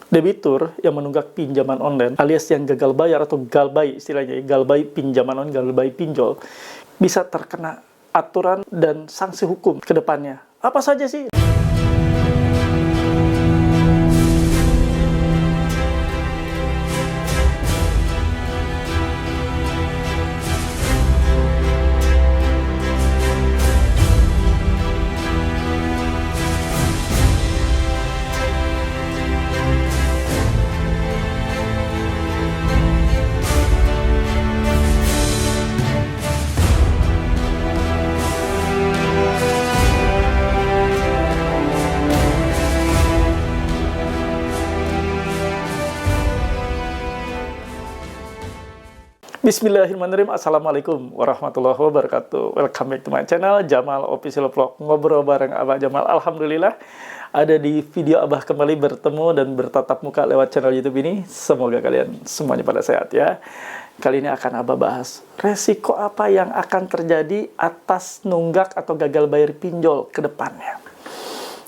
Debitur yang menunggak pinjaman online alias yang gagal bayar atau galbay istilahnya, galbay pinjaman online, galbay pinjol, bisa terkena aturan dan sanksi hukum ke depannya. Apa saja sih? Bismillahirrahmanirrahim. Assalamualaikum warahmatullahi wabarakatuh. Welcome back to my channel, Jamal Official Vlog. Ngobrol bareng Abah Jamal. Alhamdulillah, ada di video Abah kembali bertemu dan bertatap muka lewat channel YouTube ini. Semoga kalian semuanya pada sehat ya. Kali ini akan Abah bahas resiko apa yang akan terjadi atas nunggak atau gagal bayar pinjol ke depannya.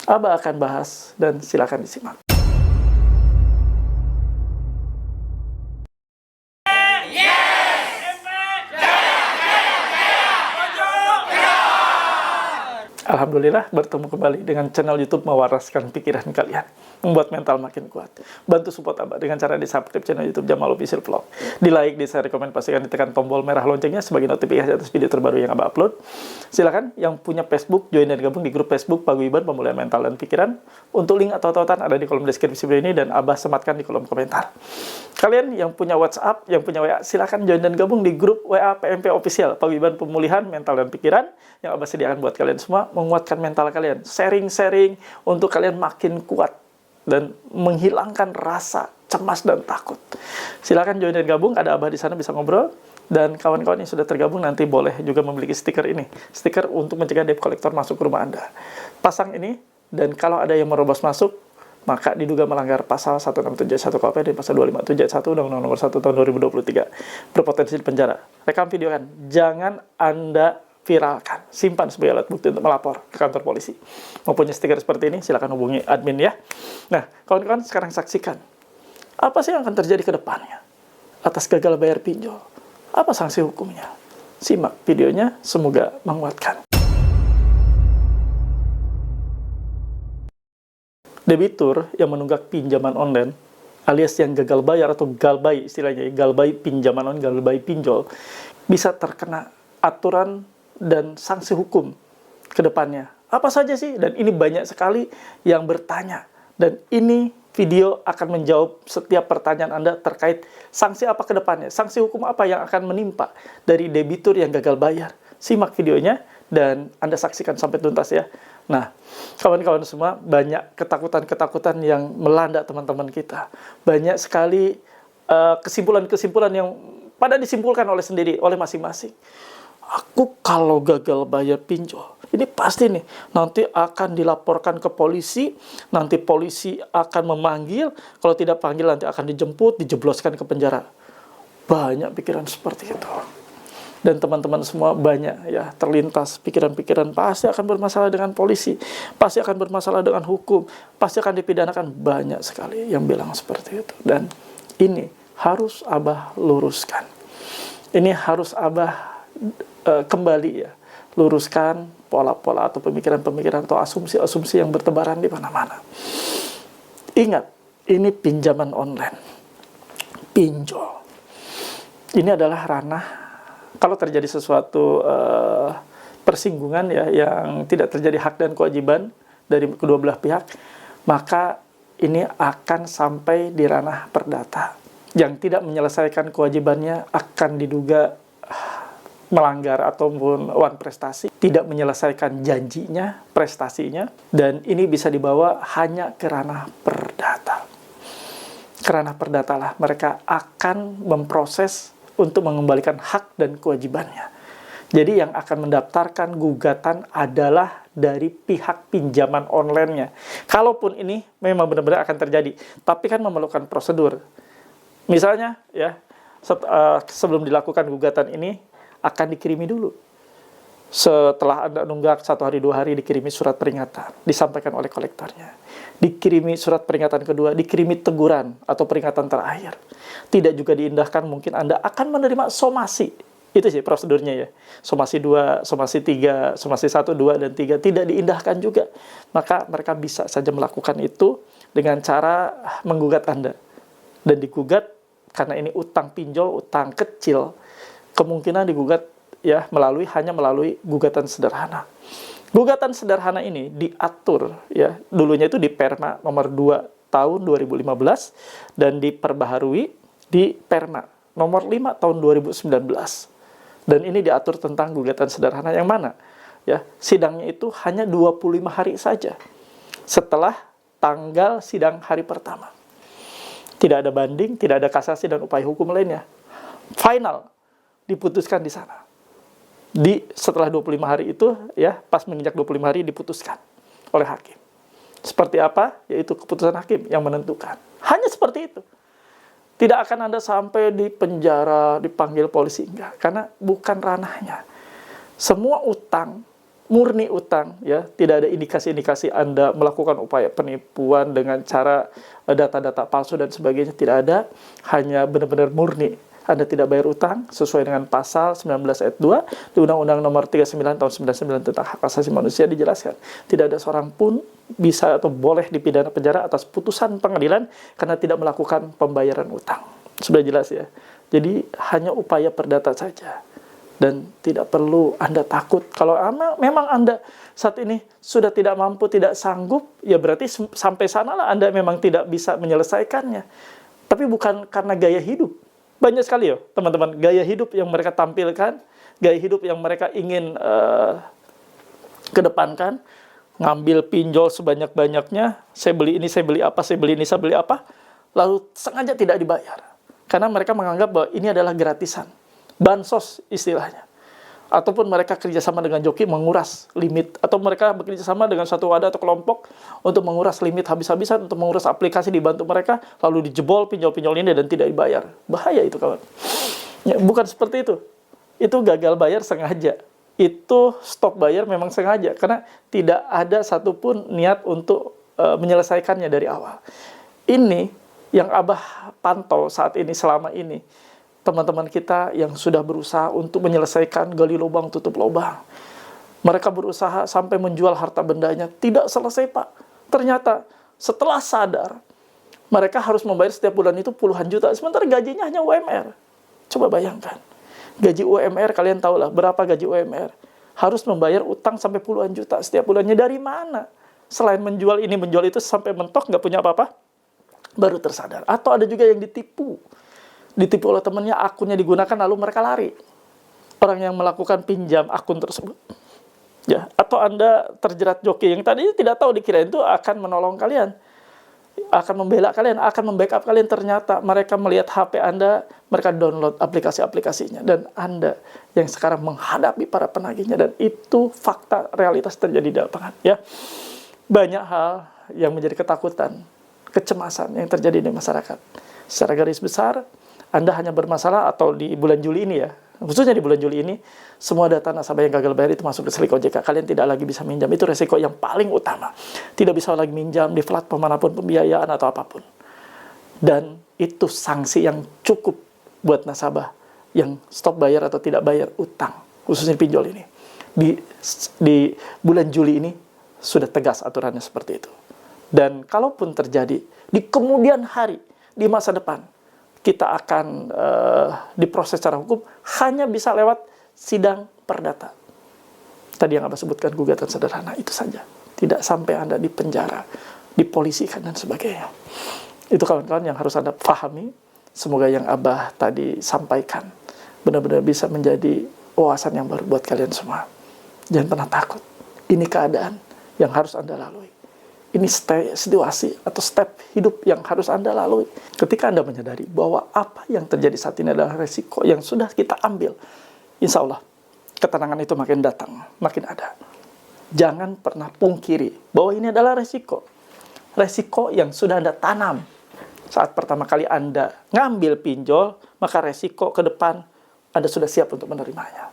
Abah akan bahas dan silakan disimak. Alhamdulillah bertemu kembali dengan channel YouTube mewaraskan pikiran kalian, membuat mental makin kuat. Bantu support Abah dengan cara di-subscribe channel YouTube Jamal Official Vlog. Di-like, di-share, komen, pastikan ditekan tombol merah loncengnya sebagai notifikasi atas video terbaru yang Abah upload. Silakan yang punya Facebook join dan gabung di grup Facebook Paguyuban Pemulihan Mental dan Pikiran. Untuk link atau tautan ada di kolom deskripsi video ini dan Abah sematkan di kolom komentar. Kalian yang punya WhatsApp, yang punya WA, silakan join dan gabung di grup WA PMP Official Paguyuban Pemulihan Mental dan Pikiran yang Abah sediakan buat kalian semua, menguatkan mental kalian, sharing-sharing untuk kalian makin kuat dan menghilangkan rasa cemas dan takut. Silakan join dan gabung, ada Abah di sana bisa ngobrol, dan kawan-kawan yang sudah tergabung nanti boleh juga memiliki stiker ini, stiker untuk mencegah debt collector masuk ke rumah Anda. Pasang ini, dan kalau ada yang merobos masuk, maka diduga melanggar pasal 1671 KUHP dan pasal 257 ayat 1 Undang-Undang Nomor 1 Tahun 2023, berpotensi penjara. Rekam video kan, jangan Anda viralkan, simpan sebagai alat bukti untuk melapor ke kantor polisi. Mau punya stiker seperti ini, silakan hubungi admin ya. Nah, kawan-kawan sekarang saksikan, apa sih yang akan terjadi ke depannya atas gagal bayar pinjol? Apa sanksi hukumnya? Simak videonya, semoga menguatkan. Debitur yang menunggak pinjaman online alias yang gagal bayar atau galbay istilahnya, galbay pinjaman online, galbay pinjol, bisa terkena aturan dan sanksi hukum ke depannya. Apa saja sih? Dan ini banyak sekali yang bertanya. Dan ini video akan menjawab setiap pertanyaan Anda terkait sanksi apa ke depannya. Sanksi hukum apa yang akan menimpa dari debitur yang gagal bayar. Simak videonya dan Anda saksikan sampai tuntas ya. Nah, kawan-kawan semua, banyak ketakutan-ketakutan yang melanda teman-teman kita. Banyak sekali kesimpulan-kesimpulan yang pada disimpulkan oleh masing-masing. Aku kalau gagal bayar pinjol, ini pasti nih, nanti akan dilaporkan ke polisi, nanti polisi akan memanggil, kalau tidak panggil nanti akan dijemput, dijebloskan ke penjara. Banyak pikiran seperti itu. Dan teman-teman semua banyak ya terlintas pikiran-pikiran pasti akan bermasalah dengan polisi, pasti akan bermasalah dengan hukum, pasti akan dipidanakan. Banyak sekali yang bilang seperti itu. Dan ini harus Abah luruskan. Ini harus Abah kembali ya, luruskan pola-pola atau pemikiran-pemikiran atau asumsi-asumsi yang bertebaran di mana-mana. Ingat, ini pinjaman online, pinjol. Ini adalah ranah, kalau terjadi sesuatu persinggungan ya, yang tidak terjadi hak dan kewajiban dari kedua belah pihak, maka ini akan sampai di ranah perdata. Yang tidak menyelesaikan kewajibannya akan diduga melanggar ataupun wan prestasi, tidak menyelesaikan janjinya, prestasinya, dan ini bisa dibawa hanya ke ranah perdata. Ke ranah perdata lah mereka akan memproses untuk mengembalikan hak dan kewajibannya. Jadi yang akan mendaftarkan gugatan adalah dari pihak pinjaman online-nya. Kalaupun ini memang benar-benar akan terjadi, tapi kan memerlukan prosedur. Misalnya ya, sebelum dilakukan gugatan ini akan dikirimi dulu. Setelah Anda nunggak 1 hari 2 hari dikirimi surat peringatan, disampaikan oleh kolektornya. dikirimi surat peringatan kedua, dikirimi teguran atau peringatan terakhir. Tidak juga diindahkan, mungkin Anda akan menerima somasi. Itu sih prosedurnya ya. Somasi 2, somasi 3, somasi 1, 2, dan 3 tidak diindahkan juga. Maka mereka bisa saja melakukan itu dengan cara menggugat Anda. Dan digugat karena ini utang pinjol, utang kecil, kemungkinan digugat ya hanya melalui gugatan sederhana. Gugatan sederhana ini diatur ya, dulunya itu di Perma nomor 2 tahun 2015 dan diperbaharui di Perma nomor 5 tahun 2019. Dan ini diatur tentang gugatan sederhana yang mana ya, sidangnya itu hanya 25 hari saja setelah tanggal sidang hari pertama. Tidak ada banding, tidak ada kasasi dan upaya hukum lainnya. Final diputuskan di sana. Setelah 25 hari itu ya, pas menginjak 25 hari diputuskan oleh hakim. Seperti apa? Yaitu keputusan hakim yang menentukan. Hanya seperti itu. Tidak akan Anda sampai di penjara, dipanggil polisi, enggak, karena bukan ranahnya. Semua utang, murni utang ya, tidak ada indikasi-indikasi Anda melakukan upaya penipuan dengan cara data-data palsu dan sebagainya, tidak ada. Hanya benar-benar murni Anda tidak bayar utang sesuai dengan pasal 19 ayat 2 di Undang-Undang nomor 39 tahun 99 tentang hak asasi manusia dijelaskan. Tidak ada seorang pun bisa atau boleh dipidana penjara atas putusan pengadilan karena tidak melakukan pembayaran utang. Sudah jelas ya. Jadi hanya upaya perdata saja. Dan tidak perlu Anda takut. Kalau memang Anda saat ini sudah tidak mampu, tidak sanggup, ya berarti sampai sanalah Anda memang tidak bisa menyelesaikannya. Tapi bukan karena gaya hidup. Banyak sekali ya teman-teman, gaya hidup yang mereka tampilkan, gaya hidup yang mereka ingin kedepankan, ngambil pinjol sebanyak-banyaknya, saya beli ini, saya beli apa, saya beli ini, saya beli apa, lalu sengaja tidak dibayar. Karena mereka menganggap bahwa ini adalah gratisan, bansos istilahnya. Ataupun mereka kerjasama dengan joki menguras limit, atau mereka bekerjasama dengan satu wadah atau kelompok untuk menguras limit habis-habisan, untuk menguras aplikasi dibantu mereka, lalu dijebol pinjol-pinjol ini dan tidak dibayar. Bahaya itu kawan. Ya, bukan seperti itu. Itu gagal bayar sengaja. Itu stop bayar memang sengaja, karena tidak ada satupun niat untuk menyelesaikannya dari awal. Ini yang Abah pantau saat ini, selama ini. Teman-teman kita yang sudah berusaha untuk menyelesaikan gali lubang tutup lubang. Mereka berusaha sampai menjual harta bendanya. Tidak selesai Pak. Ternyata setelah sadar, mereka harus membayar setiap bulan itu puluhan juta. Sementara gajinya hanya UMR. Coba bayangkan. Gaji UMR, kalian tahu lah berapa gaji UMR. Harus membayar utang sampai puluhan juta setiap bulannya. Dari mana? Selain menjual ini, menjual itu sampai mentok, nggak punya apa-apa, baru tersadar. Atau ada juga yang ditipu oleh temannya, akunnya digunakan lalu mereka lari. Orang yang melakukan pinjam akun tersebut. Ya, atau Anda terjerat joki yang tadi tidak tahu, dikira itu akan menolong kalian, akan membela kalian, akan membackup kalian. Ternyata mereka melihat HP Anda, mereka download aplikasi-aplikasinya, dan Anda yang sekarang menghadapi para penagihnya. Dan itu fakta realitas terjadi di lapangan. Ya, banyak hal yang menjadi ketakutan, kecemasan yang terjadi di masyarakat. Secara garis besar, Anda hanya bermasalah atau di bulan Juli ini ya, khususnya di bulan Juli ini, semua data nasabah yang gagal bayar itu masuk ke selik OJK. Kalian tidak lagi bisa minjam, itu resiko yang paling utama. Tidak bisa lagi minjam di platform manapun, pembiayaan atau apapun. Dan itu sanksi yang cukup buat nasabah yang stop bayar atau tidak bayar utang, khususnya pinjol ini. Di bulan Juli ini sudah tegas aturannya seperti itu. Dan kalaupun terjadi di kemudian hari, di masa depan, kita akan diproses secara hukum hanya bisa lewat sidang perdata. Tadi yang Abah sebutkan gugatan sederhana, itu saja. Tidak sampai Anda dipenjara, dipolisikan dan sebagainya. Itu kawan-kawan yang harus Anda pahami. Semoga yang Abah tadi sampaikan benar-benar bisa menjadi wawasan yang baru buat kalian semua. Jangan pernah takut. Ini keadaan yang harus Anda lalui. Ini situasi atau step hidup yang harus Anda lalui. Ketika Anda menyadari bahwa apa yang terjadi saat ini adalah resiko yang sudah kita ambil, insya Allah ketenangan itu makin datang, makin ada. Jangan pernah pungkiri bahwa ini adalah resiko. Resiko yang sudah Anda tanam. Saat pertama kali Anda ngambil pinjol, maka resiko ke depan Anda sudah siap untuk menerimanya.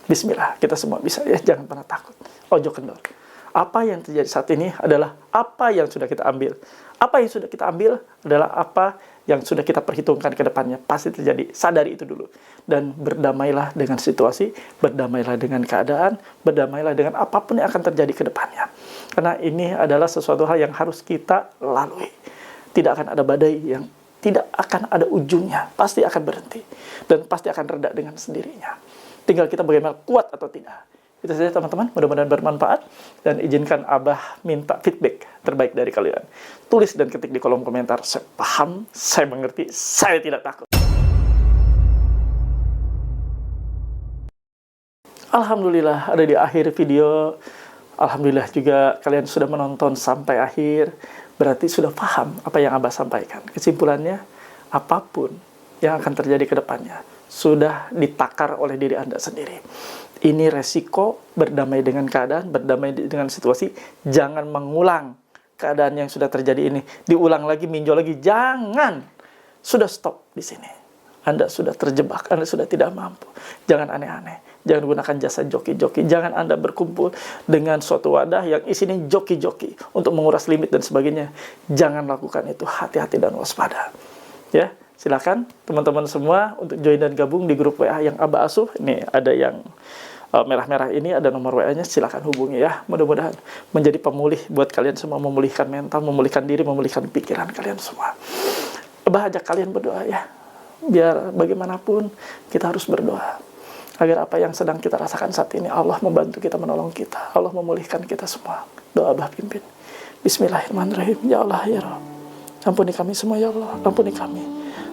Bismillah, kita semua bisa ya, jangan pernah takut. Ojo kendor. Apa yang terjadi saat ini adalah apa yang sudah kita ambil. Apa yang sudah kita ambil adalah apa yang sudah kita perhitungkan ke depannya. Pasti terjadi. Sadari itu dulu. Dan berdamailah dengan situasi, berdamailah dengan keadaan, berdamailah dengan apapun yang akan terjadi ke depannya. Karena ini adalah sesuatu hal yang harus kita lalui. Tidak akan ada badai yang tidak akan ada ujungnya. Pasti akan berhenti. Dan pasti akan reda dengan sendirinya. Tinggal kita bagaimana kuat atau tidak. Itu saja teman-teman, mudah-mudahan bermanfaat. Dan izinkan Abah minta feedback terbaik dari kalian. Tulis dan ketik di kolom komentar. Saya paham, saya mengerti, saya tidak takut. Alhamdulillah ada di akhir video. Alhamdulillah juga kalian sudah menonton sampai akhir. Berarti sudah paham apa yang Abah sampaikan. Kesimpulannya, apapun yang akan terjadi ke depannya sudah ditakar oleh diri Anda sendiri. Ini resiko, berdamai dengan keadaan, berdamai dengan situasi. Jangan mengulang keadaan yang sudah terjadi ini. Diulang lagi, minjol lagi. Jangan. Sudah stop di sini. Anda sudah terjebak, Anda sudah tidak mampu. Jangan aneh-aneh. Jangan gunakan jasa joki-joki. Jangan Anda berkumpul dengan suatu wadah yang isinya joki-joki untuk menguras limit dan sebagainya. Jangan lakukan itu. Hati-hati dan waspada. Ya, silakan teman-teman semua untuk join dan gabung di grup WA yang Abah asuh. Ini ada yang merah-merah ini, ada nomor WA-nya, silakan hubungi ya. Mudah-mudahan menjadi pemulih buat kalian semua, memulihkan mental, memulihkan diri, memulihkan pikiran kalian semua. Abah ajak kalian berdoa ya. Biar bagaimanapun kita harus berdoa. Agar apa yang sedang kita rasakan saat ini, Allah membantu kita, menolong kita. Allah memulihkan kita semua. Doa Abah pimpin. Bismillahirrahmanirrahim. Ya Allah, ya Rabb. Ampuni kami semua ya Allah. Ampuni kami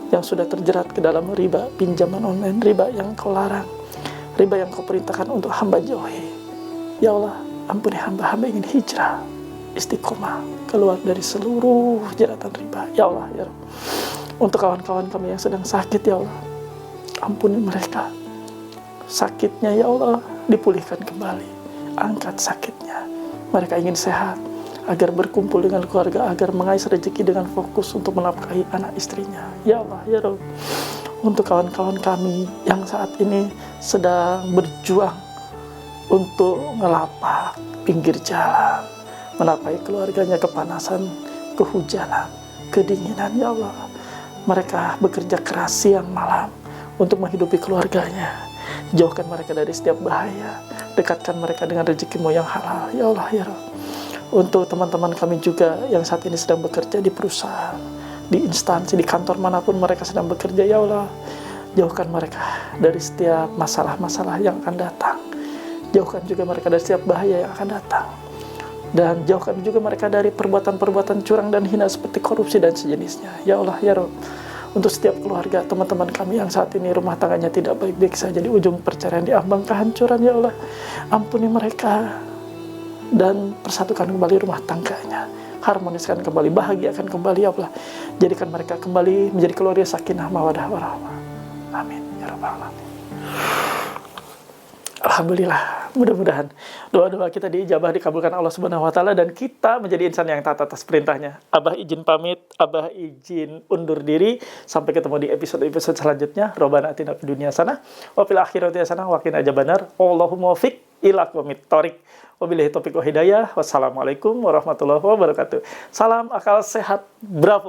yang sudah terjerat ke dalam riba, pinjaman online, riba yang Kau larang. Riba yang Kau perintahkan untuk hamba jauhi. Ya Allah, ampuni hamba-hamba ingin hijrah, istiqomah, keluar dari seluruh jeratan riba. Ya Allah, ya Rabb. Untuk kawan-kawan kami yang sedang sakit, ya Allah, ampuni mereka. Sakitnya, ya Allah, dipulihkan kembali. Angkat sakitnya. Mereka ingin sehat, agar berkumpul dengan keluarga, agar mengais rezeki dengan fokus untuk menafkahi anak istrinya. Ya Allah, ya Rabb. Untuk kawan-kawan kami yang saat ini sedang berjuang untuk ngelapak pinggir jalan, menapai keluarganya kepanasan, kehujanan, kedinginan, ya Allah. Mereka bekerja keras siang malam untuk menghidupi keluarganya. Jauhkan mereka dari setiap bahaya, dekatkan mereka dengan rezeki-Mu yang halal, ya Allah, ya Rabb. Untuk teman-teman kami juga yang saat ini sedang bekerja di perusahaan, di instansi, di kantor manapun mereka sedang bekerja, ya Allah, jauhkan mereka dari setiap masalah-masalah yang akan datang. Jauhkan juga mereka dari setiap bahaya yang akan datang. Dan jauhkan juga mereka dari perbuatan-perbuatan curang dan hina seperti korupsi dan sejenisnya. Ya Allah, ya Rabb. Untuk setiap keluarga, teman-teman kami yang saat ini rumah tangganya tidak baik-baik saja, di ujung perceraian, di ambang kehancuran, ya Allah. Ampuni mereka dan persatukan kembali rumah tangganya. Harmoniskan kembali, bahagiakan kembali, ya Allah. Jadikan mereka kembali menjadi keluarga sakinah mawadah warahmah. Amin ya rabbal alamin. Alhamdulillah, mudah-mudahan doa-doa kita diijabah, dikabulkan Allah Subhanahu wa taala, dan kita menjadi insan yang taat atas perintahnya. Abah izin pamit, Abah izin undur diri. Sampai ketemu di episode-episode selanjutnya. Robbana atina fid dunya hasanah wa fil akhirati hasanah wa qina adzabannar. Allahumma waffiq ila aqwamit thoriq. Wabillahi taufiq wa hidayah. Wassalamualaikum warahmatullahi wabarakatuh. Salam akal sehat. Bravo.